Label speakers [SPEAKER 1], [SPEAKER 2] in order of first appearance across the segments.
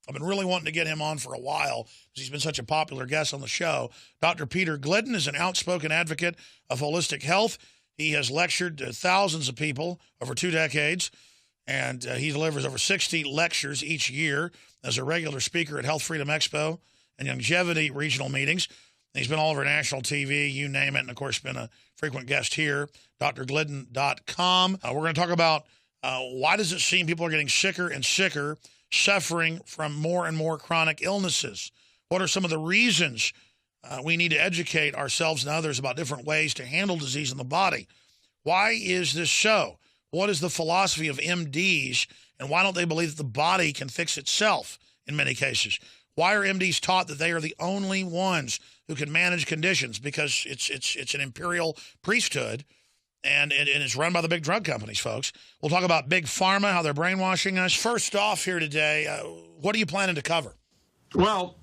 [SPEAKER 1] I've been really wanting to get him on for a while because he's been such a popular guest on the show. Dr. Peter Glidden is an outspoken advocate of holistic health. He has lectured to thousands of people over 2 decades, and he delivers over 60 lectures each year as a regular speaker at Health Freedom Expo and longevity regional meetings. He's been all over national TV, you name it, and, of course, been a frequent guest here, drglidden.com. We're going to talk about why does it seem people are getting sicker and sicker, suffering from more and more chronic illnesses? What are some of the reasons we need to educate ourselves and others about different ways to handle disease in the body? Why is this so? What is the philosophy of MDs, and why don't they believe that the body can fix itself in many cases? Why are MDs taught that they are the only ones who can manage conditions? Because it's an imperial priesthood, and it's run by the big drug companies, folks. We'll talk about big pharma, how they're brainwashing us. First off here today, what are you planning to cover?
[SPEAKER 2] Well,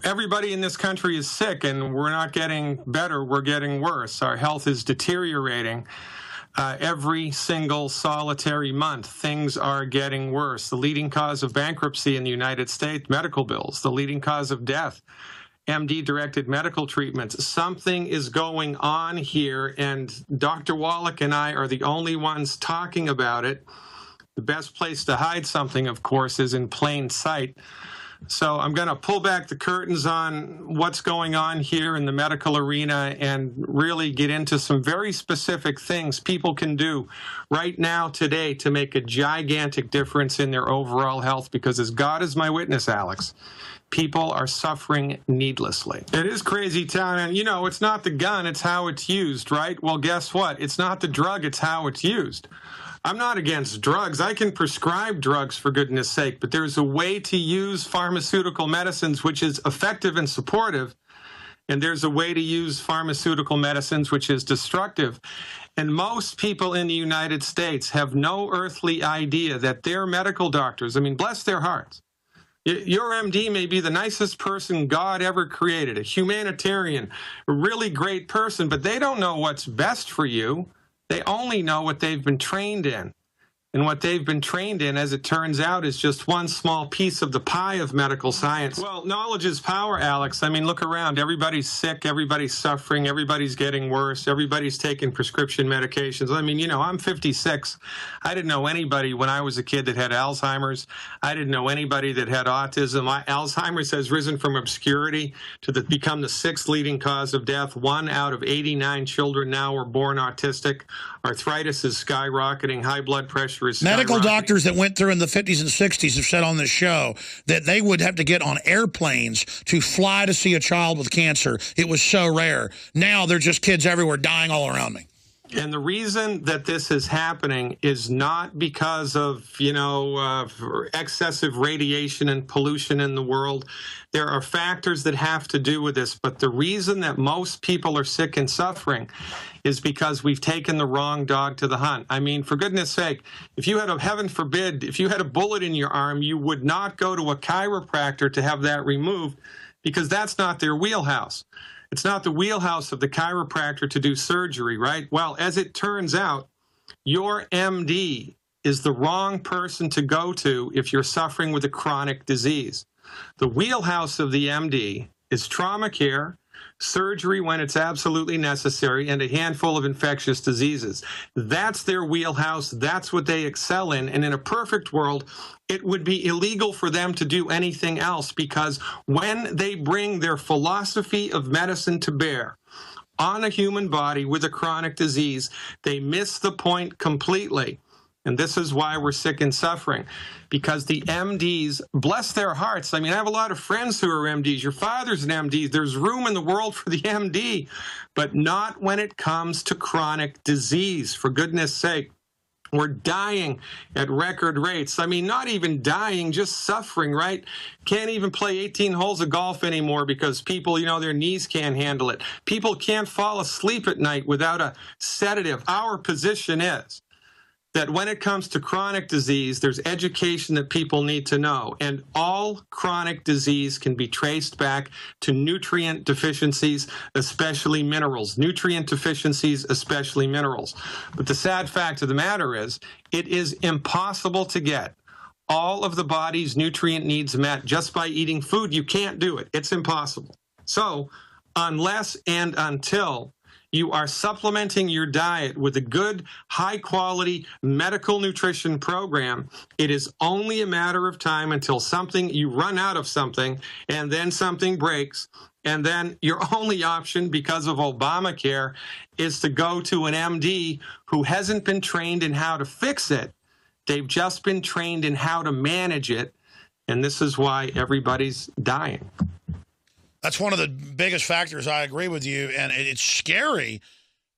[SPEAKER 2] everybody in this country is sick, and we're not getting better. We're getting worse. Our health is deteriorating. Every single solitary month, things are getting worse. The leading cause of bankruptcy in the United States, medical bills. The leading cause of death, MD-directed medical treatments. Something is going on here, and Dr. Wallach and I are the only ones talking about it. The best place to hide something, of course, is in plain sight. So I'm going to pull back the curtains on what's going on here in the medical arena and really get into some very specific things people can do right now, today, to make a gigantic difference in their overall health. Because as God is my witness, Alex, people are suffering needlessly. It is crazy town, and you know, it's not the gun, it's how it's used, right? Well, guess what? It's not the drug, it's how it's used. I'm not against drugs. I can prescribe drugs, for goodness sake, but there's a way to use pharmaceutical medicines which is effective and supportive, and there's a way to use pharmaceutical medicines which is destructive. And most people in the United States have no earthly idea that their medical doctors, I mean, bless their hearts, your MD may be the nicest person God ever created, a humanitarian, a really great person, but they don't know what's best for you. They only know what they've been trained in. And what they've been trained in, as it turns out, is just one small piece of the pie of medical science. Well, knowledge is power, Alex. I mean, look around. Everybody's sick. Everybody's suffering. Everybody's getting worse. Everybody's taking prescription medications. I mean, you know, I'm 56. I didn't know anybody when I was a kid that had Alzheimer's. I didn't know anybody that had autism. Alzheimer's has risen from obscurity to become the 6th leading cause of death. 1 out of 89 children now are born autistic. Arthritis is skyrocketing. High blood pressure is skyrocketing.
[SPEAKER 1] Medical doctors that went through in the 50s and 60s have said on this show that they would have to get on airplanes to fly to see a child with cancer. It was so rare. Now they're just kids everywhere dying all around me.
[SPEAKER 2] And the reason that this is happening is not because of, excessive radiation and pollution in the world. There are factors that have to do with this. But the reason that most people are sick and suffering is because we've taken the wrong dog to the hunt. I mean, for goodness sake, if you had heaven forbid, if you had a bullet in your arm, you would not go to a chiropractor to have that removed, because that's not their wheelhouse. It's not the wheelhouse of the chiropractor to do surgery, right? Well, as it turns out, your MD is the wrong person to go to if you're suffering with a chronic disease. The wheelhouse of the MD is trauma care, surgery when it's absolutely necessary, and a handful of infectious diseases. That's their wheelhouse. That's what they excel in. And in a perfect world, it would be illegal for them to do anything else, because when they bring their philosophy of medicine to bear on a human body with a chronic disease, they miss the point completely. And this is why we're sick and suffering, because the MDs, bless their hearts. I mean, I have a lot of friends who are MDs. Your father's an MD. There's room in the world for the MD, but not when it comes to chronic disease. For goodness sake, we're dying at record rates. I mean, not even dying, just suffering, right? Can't even play 18 holes of golf anymore because people, their knees can't handle it. People can't fall asleep at night without a sedative. Our position is that when it comes to chronic disease, there's education that people need to know. And all chronic disease can be traced back to nutrient deficiencies, especially minerals. Nutrient deficiencies, especially minerals. But the sad fact of the matter is, it is impossible to get all of the body's nutrient needs met just by eating food. You can't do it. It's impossible. So unless and until you are supplementing your diet with a good, high-quality medical nutrition program, it is only a matter of time until you run out of something, and then something breaks, and then your only option, because of Obamacare, is to go to an MD who hasn't been trained in how to fix it. They've just been trained in how to manage it, and this is why everybody's dying.
[SPEAKER 1] That's one of the biggest factors. I agree with you, and it's scary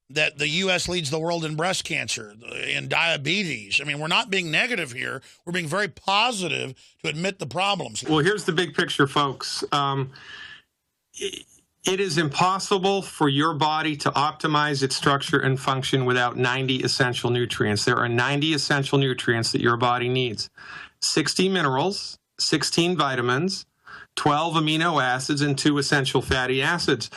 [SPEAKER 1] that the U.S. leads the world in breast cancer, in diabetes. I mean, we're not being negative here. We're being very positive to admit the problems.
[SPEAKER 2] Well, here's the big picture, folks. It is impossible for your body to optimize its structure and function without 90 essential nutrients. There are 90 essential nutrients that your body needs. 60 minerals, 16 vitamins, 12 amino acids, and 2 essential fatty acids.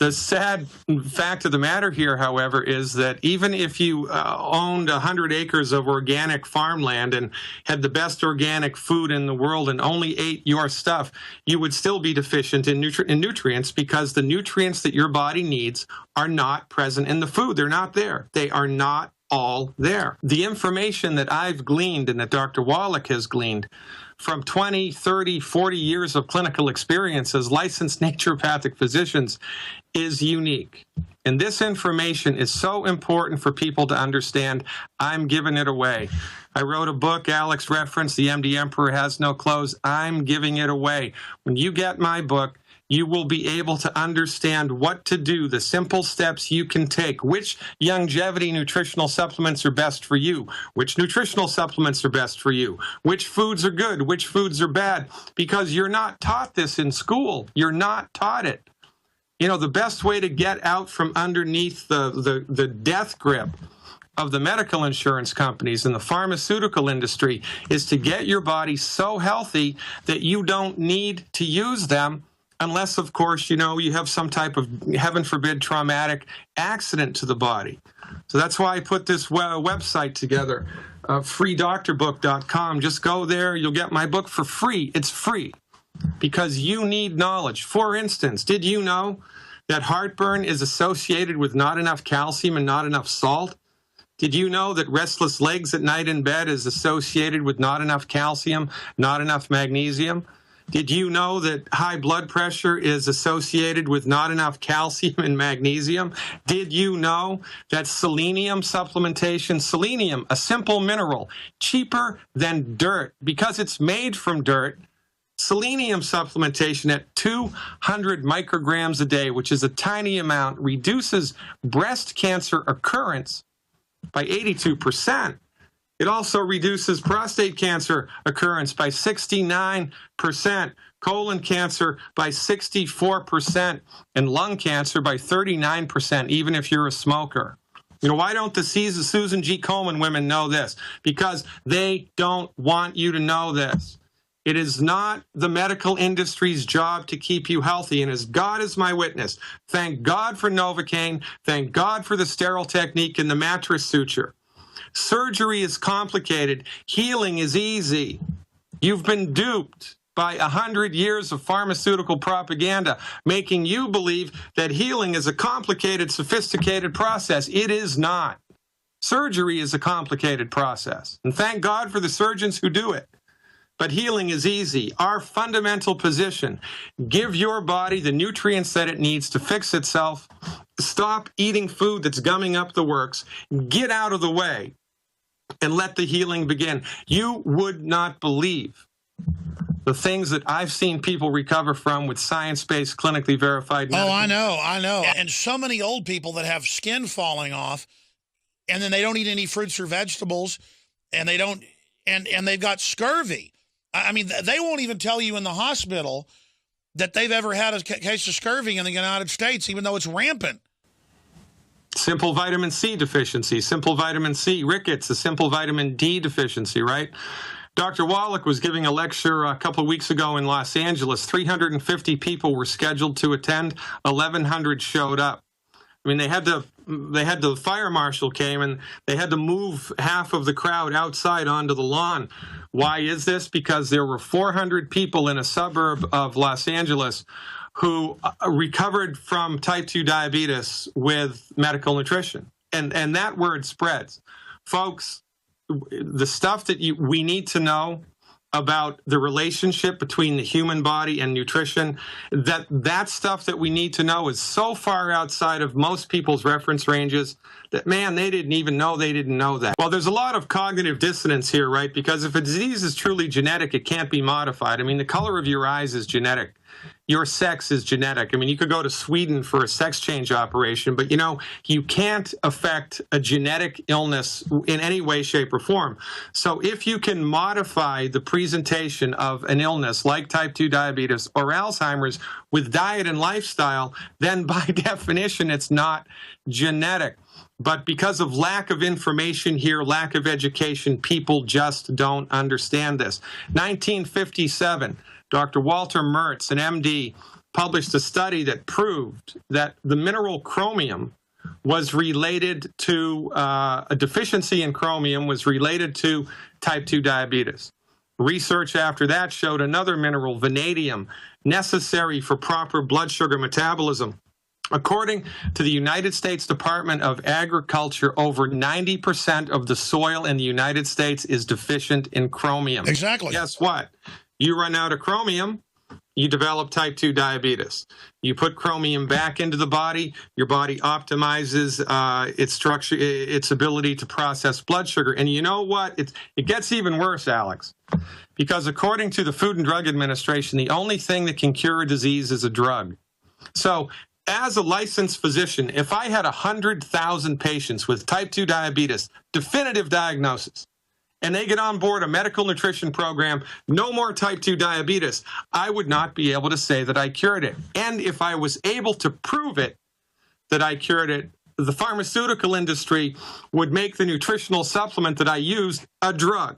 [SPEAKER 2] The sad fact of the matter here, however, is that even if you owned 100 acres of organic farmland and had the best organic food in the world and only ate your stuff, you would still be deficient in nutrients, because the nutrients that your body needs are not present in the food. They're not there. They are not all there. The information that I've gleaned and that Dr. Wallach has gleaned from 20, 30, 40 years of clinical experience as licensed naturopathic physicians is unique. And this information is so important for people to understand. I'm giving it away. I wrote a book, Alex referenced, The MD Emperor Has No Clothes. I'm giving it away. When you get my book, you will be able to understand what to do, the simple steps you can take, which longevity nutritional supplements are best for you, which nutritional supplements are best for you, which foods are good, which foods are bad, because you're not taught this in school. You're not taught it. You know, the best way to get out from underneath the death grip of the medical insurance companies and the pharmaceutical industry is to get your body so healthy that you don't need to use them, unless, of course, you know, you have some type of, heaven forbid, traumatic accident to the body. So that's why I put this website together, freedoctorbook.com. Just go there. You'll get my book for free. It's free because you need knowledge. For instance, did you know that heartburn is associated with not enough calcium and not enough salt? Did you know that restless legs at night in bed is associated with not enough calcium, not enough magnesium? Did you know that high blood pressure is associated with not enough calcium and magnesium? Did you know that selenium supplementation, selenium, a simple mineral, cheaper than dirt because it's made from dirt, selenium supplementation at 200 micrograms a day, which is a tiny amount, reduces breast cancer occurrence by 82%. It also reduces prostate cancer occurrence by 69%, colon cancer by 64%, and lung cancer by 39%, even if you're a smoker. You know, why don't the Susan G. Komen women know this? Because they don't want you to know this. It is not the medical industry's job to keep you healthy. And as God is my witness, thank God for Novocaine, thank God for the sterile technique and the mattress suture. Surgery is complicated. Healing is easy. You've been duped by 100 years of pharmaceutical propaganda, making you believe that healing is a complicated, sophisticated process. It is not. Surgery is a complicated process. And thank God for the surgeons who do it. But healing is easy. Our fundamental position, give your body the nutrients that it needs to fix itself. Stop eating food that's gumming up the works. Get out of the way and let the healing begin. You would not believe the things that I've seen people recover from with science-based, clinically verified medicine.
[SPEAKER 1] Oh, I know. And so many old people that have skin falling off, and then they don't eat any fruits or vegetables, and they don't, and they've got scurvy. I mean, they won't even tell you in the hospital that they've ever had a case of scurvy in the United States, even though it's rampant.
[SPEAKER 2] Simple vitamin C deficiency, simple vitamin C, rickets, a simple vitamin D deficiency, right? Dr. Wallach was giving a lecture a couple of weeks ago in Los Angeles. 350 people were scheduled to attend. 1,100 showed up. I mean, the fire marshal came and they had to move half of the crowd outside onto the lawn. Why is this? Because there were 400 people in a suburb of Los Angeles who recovered from type 2 diabetes with medical nutrition. And that word spreads. Folks, the stuff that we need to know about the relationship between the human body and nutrition, that stuff that we need to know is so far outside of most people's reference ranges that, man, they didn't even know they didn't know that. Well, there's a lot of cognitive dissonance here, right? Because if a disease is truly genetic, it can't be modified. I mean, the color of your eyes is genetic. Your sex is genetic. I mean, you could go to Sweden for a sex change operation, but, you can't affect a genetic illness in any way, shape, or form. So if you can modify the presentation of an illness like type 2 diabetes or Alzheimer's with diet and lifestyle, then by definition, it's not genetic. But because of lack of information here, lack of education, people just don't understand this. 1957. Dr. Walter Mertz, an MD, published a study that proved that the mineral chromium was related to a deficiency in chromium was related to type 2 diabetes. Research after that showed another mineral, vanadium, necessary for proper blood sugar metabolism. According to the United States Department of Agriculture, over 90% of the soil in the United States is deficient in chromium.
[SPEAKER 1] Exactly.
[SPEAKER 2] Guess what? You run out of chromium, you develop type 2 diabetes. You put chromium back into the body, your body optimizes its structure, its ability to process blood sugar. And you know what? It gets even worse, Alex, because according to the Food and Drug Administration, the only thing that can cure a disease is a drug. So as a licensed physician, if I had 100,000 patients with type 2 diabetes, definitive diagnosis, and they get on board a medical nutrition program, no more type 2 diabetes, I would not be able to say that I cured it. And if I was able to prove it, that I cured it, the pharmaceutical industry would make the nutritional supplement that I use a drug.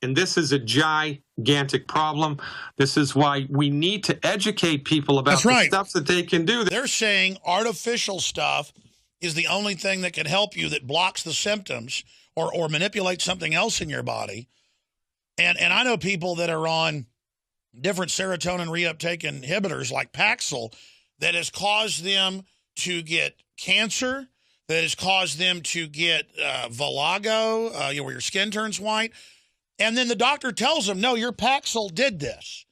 [SPEAKER 2] And this is a gigantic problem. This is why we need to educate people about the stuff that they can do.
[SPEAKER 1] They're saying artificial stuff is the only thing that can help you, that blocks the symptoms or manipulate something else in your body. And I know people that are on different serotonin reuptake inhibitors like Paxil that has caused them to get cancer, that has caused them to get vitiligo, where your skin turns white. And then the doctor tells them, no, your Paxil did this.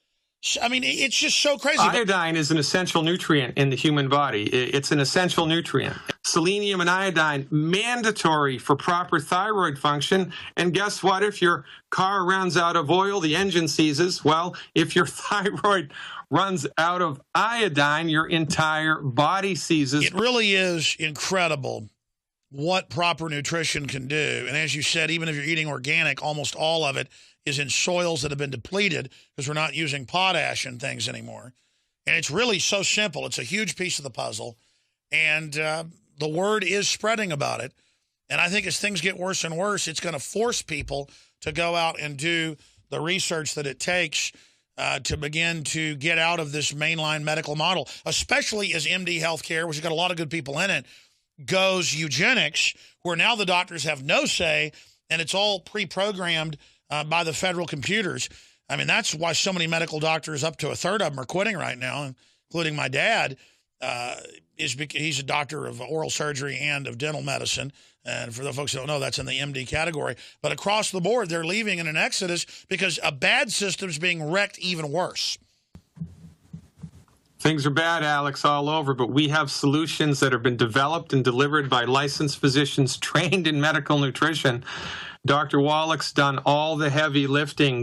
[SPEAKER 1] I mean, it's just so crazy.
[SPEAKER 2] Iodine is an essential nutrient in the human body. It's an essential nutrient. Selenium and iodine, mandatory for proper thyroid function. And guess what? If your car runs out of oil, the engine seizes. Well, if your thyroid runs out of iodine, your entire body seizes.
[SPEAKER 1] It really is incredible what proper nutrition can do. And as you said, even if you're eating organic, almost all of it is in soils that have been depleted because we're not using potash and things anymore. And it's really so simple. It's a huge piece of the puzzle. And the word is spreading about it. And I think as things get worse and worse, it's going to force people to go out and do the research that it takes to begin to get out of this mainline medical model, especially as MD Healthcare, which has got a lot of good people in it, goes eugenics, where now the doctors have no say, and it's all pre-programmed by the federal computers. I mean, that's why so many medical doctors, up to a third of them, are quitting right now, including my dad, is because he's a doctor of oral surgery and of dental medicine. And for the folks who don't know, that's in the MD category. But across the board, they're leaving in an exodus because a bad system is being wrecked even worse.
[SPEAKER 2] Things are bad, Alex, all over, but we have solutions that have been developed and delivered by licensed physicians trained in medical nutrition. Dr. Wallach's done all the heavy lifting.